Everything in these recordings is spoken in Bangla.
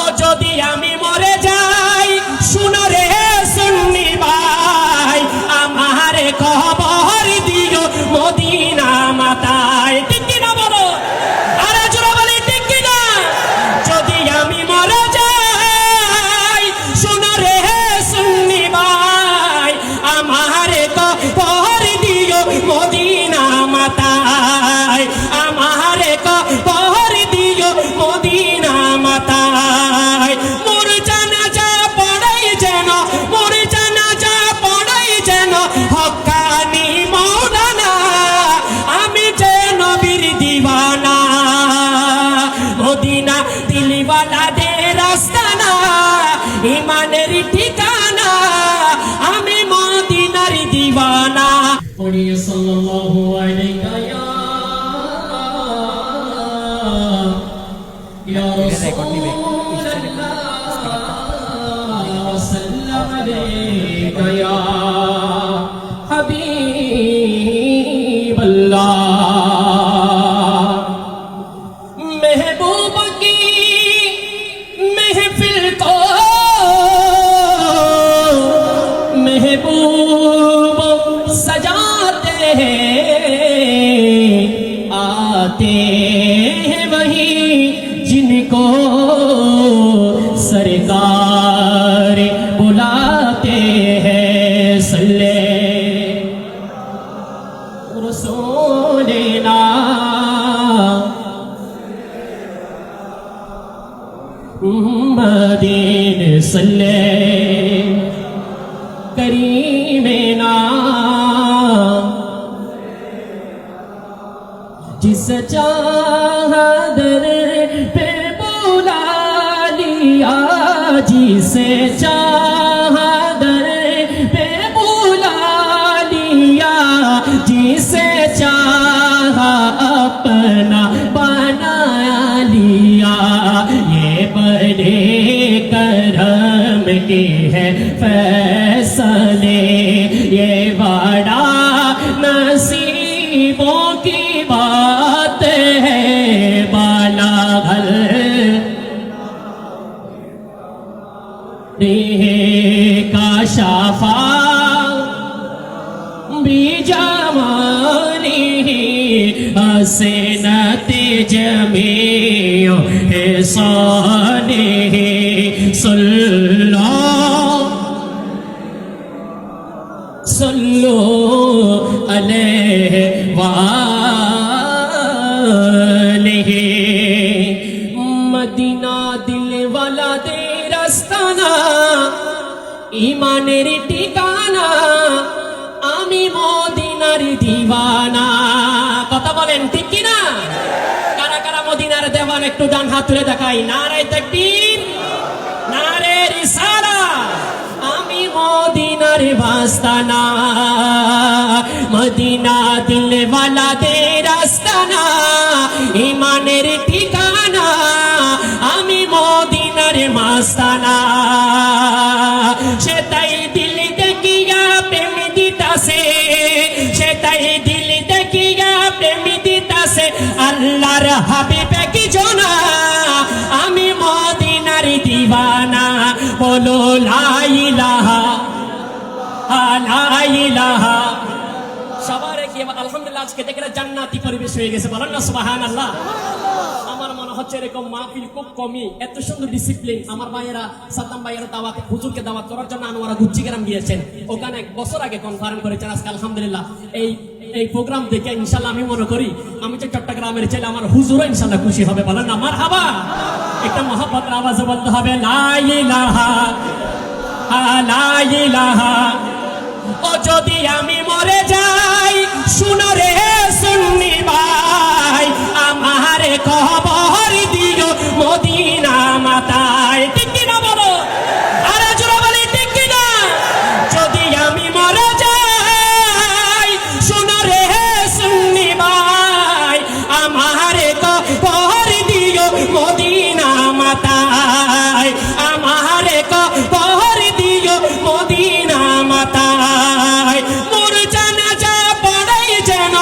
ও যদি আমি মরে যাই শুনো রে সুন্নি ভাই আমার কবর দিও মদিনা মাতায় ঠিক কি না বলো আরে জোরে বলি ঠিক কি না যদি আমি মরে যাই শুনো রে সুন্নি ভাই আমার কবর দিও মদিনা মাতায় আমার কবর দিও মদিনা মাতায় মোর জানাজা পড়াই যেন মোর জানাজা পড়াই যেন হক্কানি মাওলানা আমি যে নবীর দিওয়ানা মদিনা দিলওয়ালাদের আস্তানা ইমানের ঠিকানা আমি মদিনার দিওয়ানা পড়িয়ে সাল্লাল্লাহু আলাইহি ইয়া রাসূলুল্লাহ সাল্লাম আলাইকা ইয়া হাবিবাল্লাহ महबूब की महफिल को महबूब सजाते हैं आते हैं वही जिनको सरकार बुलाते हैं सल्ले रसूलना मुहम्मदिन सल्ले करीमेना जिस चाहा दर पे बुला लिया जिसे चाहा दर पे बुला लिया जिसे चाहा अपना बना लिया ये बड़े करम के है फैसले ये बड़ा नसीबों की बात है बाला घर का शाफा बीजामानी हसनत जमीओ एहसाने सल्लो अलैहि वालेहि मदीना दिल वाला दे रास्ताना ईमानेर ठिकाना आमी मदिनार दीवाना কথা বলেন ঠিক কি না কারা কারা মদিনার দেওয়ান একটু ডান হাত তুলে দেখাই নারে তাকবীর নারে রিসালাত আমি মদিনার বাস্তানা মদিনা দিল वाला দে রাস্তানা ইমানের ঠিকানা আমি মদিনার মাস্তানা সেটাই দিল দেখিয়া প্রেম দিতাছে সেটাই দিল দেখিয়া প্রেম দিতাছে আল্লাহর হাবিব কি জনা আমি মদিনার দিওয়ানা বলো লা ইলাহা লা ইলাহা সবার কি আলহামদুলিল্লাহ আজকে দেখে জান্নাতি পরিবেশ হয়ে গেছে বলেন না সুবহানাল্লাহ আমার মনে হচ্ছে এরকম মাহফিল খুব কমই এত সুন্দর ডিসিপ্লিন আমার ভাইয়েরা সাদ্দাম ভাইয়েরা দাওয়াত হুজুরকে দাওয়াত করার জন্য আনোয়ারা গুচ্চিগ্রাম গিয়েছেন ওখানে 1 বছর আগে কনফারেন্স করেছেন আজকে আলহামদুলিল্লাহ এই প্রোগ্রাম দেখে ইনশাআল্লাহ আমি মনে করি আমি যে চট্টগ্রামের ছেলে আমার হুজুরও ইনশাআল্লাহ খুশি হবে বলেন না মারহাবা একটা মহব্বতের আওয়াজে বলতে হবে লা ইলাহা লা ইলাহা ও যদি আমি মরে যাই শুনো রে সুন্নি ভাই আমার কবর দিও মদিনা মাতায় ঠিক কি না বলো আরে জোরে বলি ঠিক কি না যদি আমি মরে যাই শুনো রে সুন্নি ভাই আমার কবর দিও মদিনা মাতায় আমার কবর দিও মদিনা মাতায় মোর জানাজা পড়াই যেন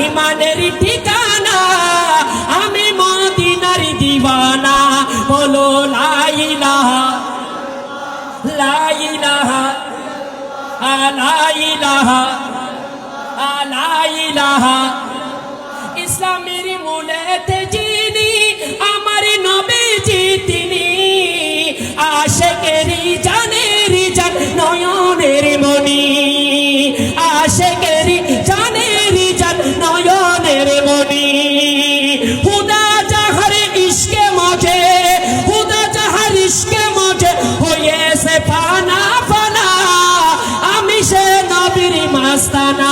ইমানের ঠিকানা আমি মদিনার দিওয়ানা বলো লা ইলাহা লা ইলাহা লা ইলাহা লা ইলাহা ইসলামের মূলেতে যিনি আমার নবীজি তিনি আশিকেরি জানেরি জান নয়নের মনি আশিকেরি জানেরি জান নয়নের মনি খুদা যাহার ইশকে মজে খুদা যাহার ইশকে মজে হয়েছে ফানা ফানা আমি সে নবীর মাস্তানা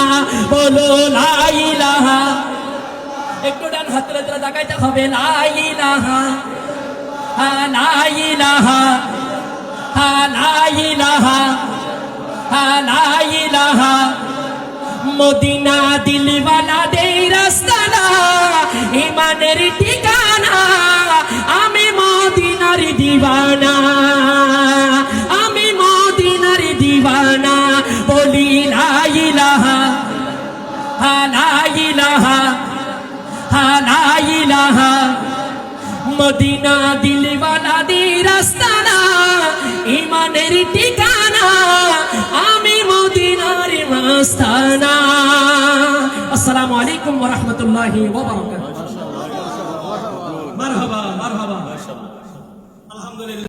বলো লা ইলাহা একটু ডান হাতরে তাকাইতে হবে লা ইলাহা লা ইলাহা লা ইলাহা লা ইলাহা মদিনা দিলওয়ালা দে রাস্তানা ইমানের ঠিকানা আমি মদিনার দিওয়ানা আমি মদিনার দিওয়ানা বলি লা ইলাহা লা ইলাহা লা ইলাহা মদিনা দিলওয়ালা দি রাস্তানা ইমানের ঠিকানা আমি মদিনার মাস্তানা আসসালামু আলাইকুম ওয়া রাহমাতুল্লাহি ওয়া বারাকাতুহু মারহাবা মারহাবা আলহামদুলিল্লাহ।